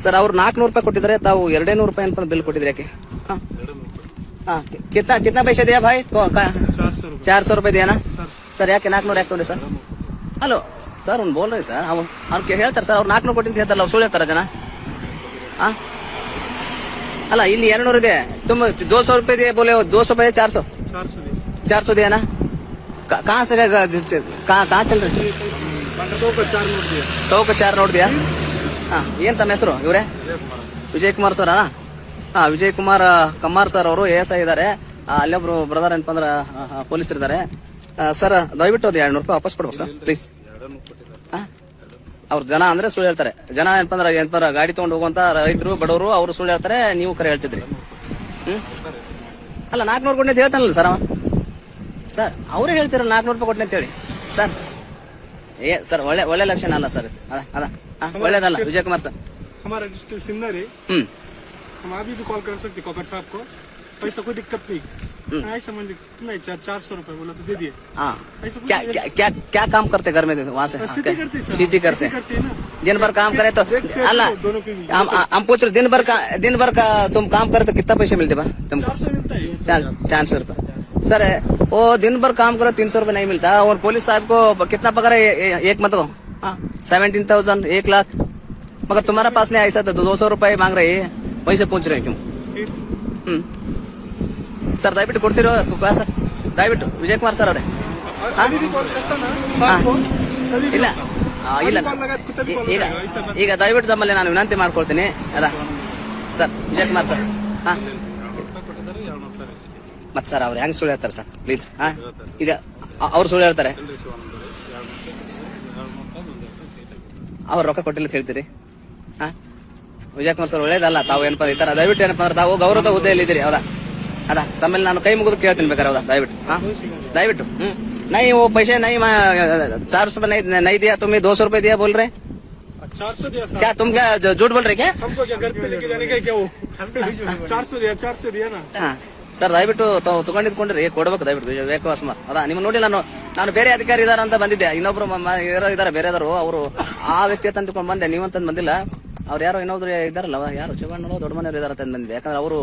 sir और 400 ರೂಪಾಯಿ ಕೊಟ್ಟಿದ್ದಾರೆ ತಾವು 200 ರೂಪಾಯಿ ಅಂತ ಬಿಲ್ ಕೊಟ್ಟಿದ್ರೆ ಯಾಕೆ कितना कितना पैसे दिया भाई 400 रुपए दिया ना सर ಯಾಕೆ 400 ಯಾಕೆ ತಗೊಂಡ್ರಿ ಸರ್ ಹಲೋ ಸರ್ ಅವ್ನು ಬೋಲ್ ರೀ ಸರ್ ಅವ್ರು ಹೇಳ್ತಾರೆ ಸರ್ ಅವ್ರು 400 ಕೊಟ್ಟಿಂತ ಹೇಳ್ತಾರಲ್ಲ ಅವ್ರು ಸುಳ್ಳು ಹೇಳ್ತಾರ ಜನ ಅಲ್ಲ ಇಲ್ಲಿ 200 ಇದೆ तुम 200 रुपए दिए बोले 200 रुपए 400 दिया ना कहाँ से कहाँ चल रहे 100 का 4 ನೋಟ್ दिया ಏನ್ ತಮ್ಮ ಹೆಸರು ಇವ್ರೆ ವಿಜಯ್ ಕುಮಾರ್ ಸರ್ ವಿಜಯ್ ಕುಮಾರ್ ಕಮ್ಮಾರ್ ಸರ್ ಅವರು ASI ಇದ್ದಾರೆ ಅಲ್ಲೊಬ್ರು ಬ್ರದರ್ ಏನಪ್ಪ ಅಂದ್ರೆ ಪೊಲೀಸ್ ಇದ್ದಾರೆ ಸರ್ ದಯವಿಟ್ಟು ಅದು 200 ರೂಪಾಯಿ ವಾಪಸ್ ಕೊಡ್ಬೇಕು ಸರ್ ಪ್ಲೀಸ್ ಅವ್ರ ಜನ ಅಂದ್ರೆ ಸುಳ್ಳು ಹೇಳ್ತಾರೆ ಜನ ಏನಪ್ಪ ಅಂದ್ರೆ ಗಾಡಿ ತಗೊಂಡು ಹೋಗುವಂತ ರೈತರು ಬಡವರು ಅವರು ಸುಳ್ಳು ಹೇಳ್ತಾರೆ ನೀವು ಕರೆ ಹೇಳ್ತಿದ್ರಿ ಅಲ್ಲ 400 ಕೊಟ್ಟೆ ಅಂತ ಹೇಳ್ತಾನಲ್ಲ ಸರ್ ಸರ್ ಅವರೇ ಹೇಳ್ತಿರಲ್ಲ 400 ರೂಪಾಯಿ ಕೊಟ್ಟೆ ಅಂತ ಹೇಳಿ ಸರ್ ಸರ್ ಒಳ್ಳೆ ಲಕ್ಷಣ ಅಲ್ಲ ಸರ್ ಅದ ಒಳ್ಳೇದಲ್ಲ ವಿಜಯ್ ಕುಮಾರ್ ಸರ್ हमारा डिस्ट्रिक्ट सिमनर है हम अभी भी कॉल कर सकते कॉकर साहब को पैसा कोई दिक्कत नहीं ऐसा मंदिर कितना 400 रुपए बोला तो दे दिए क्या काम करते घर में वहाँ से सीधी करते दिन भर काम करे तो अल्लाह हम पूछ रहे दिन भर का तुम काम करे तो कितना पैसे मिलते तुमको 400 रुपए सर वो दिन भर काम करो 300 रुपए नहीं मिलता और पुलिस साहब को कितना पगार है एक मत को 17,000 1 लाख मगर तुम्हारा पास नहीं ऐसा तो 200 रुपए मांग रहे हैं वहीं से पूछ रहे क्यों ಸರ್ ದಯವಿಟ್ಟು ಕೊಡ್ತಿರೋ ಸರ್ ದಯವಿಟ್ಟು ವಿಜಯ್ ಕುಮಾರ್ ಸರ್ ಅವರೇ ಇಲ್ಲ ಇಲ್ಲ ಈಗ ದಯವಿಟ್ಟು ತಮ್ಮಲ್ಲಿ ನಾನು ವಿನಂತಿ ಮಾಡ್ಕೊಳ್ತೀನಿ ಅದ ಸರ್ ವಿಜಯ್ ಕುಮಾರ್ ಸರ್ ಮತ್ ಸರ್ ಅವ್ರು ಹೆಂಗ್ ಸುಳ್ಳು ಹೇಳ್ತಾರೆ ಸರ್ ಪ್ಲೀಸ್ ಈಗ ಅವ್ರು ಸುಳ್ಳು ಹೇಳ್ತಾರೆ ಅವ್ರು ರೊಕ್ಕ ಕೊಟ್ಟಿಲ್ಲ ಅಂತ ಹೇಳ್ತೀರಿ ವಿಜಯ್ ಕುಮಾರ್ ಸರ್ ಒಳ್ಳೇದಲ್ಲ ತಾವು ಏನಪ್ಪ ಈ ತರ ದಯವಿಟ್ಟು ಏನಪ್ಪ ಅಂದ್ರೆ ತಾವು ಗೌರವದ ಹುದ್ದೆಯಲ್ಲಿ ಇದ್ದೀರಿ ಹೌದಾ ತಮ್ಮಲ್ಲಿ ನಾನು ಕೈ ಮುಗಿದು ಕೇಳ್ತೀನಿ ಬೇಕಾರೆ ಹೌದಾ ದಯವಿಟ್ಟು नहीं वो पैसे नहीं 400 रुपए नहीं दिया तुम्हें 200 रुपए दिया बोल रहे 400 दिया क्या तुम क्या झूठ बोल रहे क्या हमको क्या घर पे लेके जाने का क्या वो 400 दिया ना ಸರ್ ದಯವಿಟ್ಟು ತಗೊಂಡಿದ್ಕೊಂಡ್ರಿ ಕೊಡ್ಬೇಕು ದಯವಿಟ್ಟು ವೇಕವಾಸ್ ಅದ ನಿಮ್ಮ ನೋಡಿ ನಾನು ಬೇರೆ ಅಧಿಕಾರಿ ಇದಾರ ಅಂತ ಬಂದಿದ್ದೆ ಇನ್ನೊಬ್ರು ಇದಾರೆ ಬೇರೆದವರು ಅವರು ಆ ವ್ಯಕ್ತಿ ತಂದುಕೊಂಡು ಬಂದೆ ನೀವಂತಂದ್ ಬಂದಿಲ್ಲ ಅವ್ರು ಯಾರೋ ಇನ್ನೊಬ್ರು ಇದಾರಲ್ಲ ಯಾರು ಶಿವಣ್ಣರು ದೊಡ್ಡ ಮನೆಯವರು ಇದಾರ ಅಂತ ಬಂದಿದ್ದೆ ಯಾಕಂದ್ರೆ ಅವರು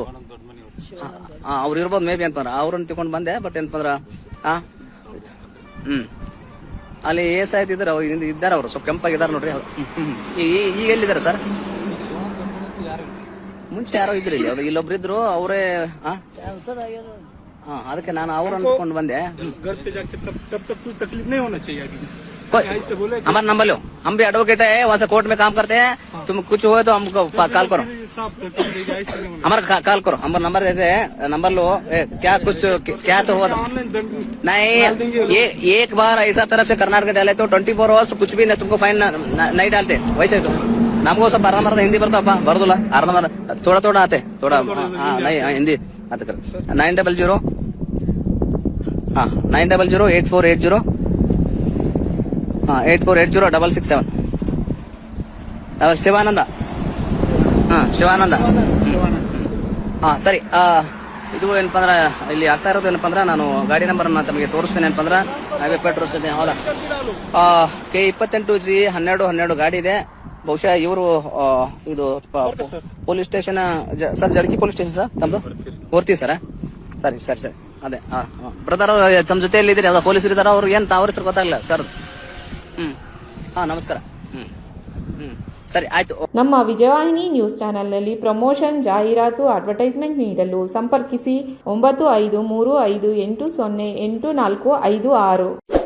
ಅವ್ರು ಇರ್ಬೋದು ಮೇ ಬಿ ಅಂತಂದ್ರ ಅವ್ರನ್ನ ತಗೊಂಡ್ ಬಂದೆ ಬಟ್ ಏನಪ್ಪಂದ್ರ ಅಲ್ಲಿ ASI ಇದ್ದಾರೆ ಇದ್ದಾರೆ ಅವರು ಸ್ವಲ್ಪ ಕೆಂಪಾಗಿದ್ದಾರೆ ನೋಡ್ರಿ ಈಗ ಎಲ್ಲಿದ್ದಾರೆ ಸರ್ ಮುಂಚೆ ಯಾರೋ ಇದ್ರಿ ಇಲ್ಲಿ ಇಲ್ಲೊಬ್ರು ಇದ್ರು ಅವರೇ ಅದಕ್ಕೆ ನಾನು ಅವ್ರು ಅಂದ್ಕೊಂಡು ಬಂದೆ हमारा नंबर लो हम भी एडवोकेट है वहाँ से कोर्ट में काम करते हैं तुम कुछ हुए तो हमको कॉल करो हमारा कॉल करो हमारा नंबर देते हैं नंबर लो क्या कुछ क्या तो हुआ नहीं एक बार ऐसा तरफ से कर्नाटक डाले तो 24 आवर्स कुछ भी नहीं तुमको फाइन नहीं डालते वैसे तो ನಮಗೂ ಸ್ವಲ್ಪ ಅರ್ಧ ಹಿಂದಿ ಬರ್ತಾವಪ್ಪ ಬರೋದಿಲ್ಲ ಅರ್ಧ ಥೋಡಾ ಆತೆ ಥೋಡಾ ಹಿಂದಿ ಅದಕ್ಕೆ 900 900 8480 ಶಿವಾನಂದ ಶಿವಾನಂದ ಸರಿ ಇದು ಏನಪ್ಪ ಅಂದ್ರೆ ಇಲ್ಲಿ ಆಗ್ತಾ ಇರೋದು ಏನಪ್ಪ ಅಂದ್ರೆ ನಾನು ಗಾಡಿ ನಂಬರ್ ತಮಗೆ ತೋರಿಸ್ತೇನೆ ಏನಪ್ಪ ಅಂದ್ರೆ ವೆಬ್ಸೈಟ್ ತೋರಿಸ್ತೇನೆ ಹೌದಾ K28G 1212 ಗಾಡಿ ಇದೆ ಬಹುಶಃ ಇವರು ಇದು police station sir Jalaki police station sir ತಮ್ಮದು ಓರ್ತಿ ಸರ ಸರಿ ಅದೇ ಬ್ರದರ್ ತಮ್ಮ ಜೊತೆಯಲ್ಲಿ ಇದ್ದೀರಿ ಅದ ಪೊಲೀಸರು ಇದಾರ ಅವ್ರು ಏನ್ ಅವ್ರ ಹೆಸರು ಗೊತ್ತಾಗಲ್ಲ ಸರ್ ನಮಸ್ಕಾರ ಸರಿ ಆಯ್ತು ನಮ್ಮ ವಿಜಯವಾಹಿನಿ ನ್ಯೂಸ್ ಚಾನೆಲ್ನಲ್ಲಿ ಪ್ರಮೋಷನ್ ಜಾಹೀರಾತು ಅಡ್ವರ್ಟೈಸ್ಮೆಂಟ್ ನೀಡಲು ಸಂಪರ್ಕಿಸಿ 9535808456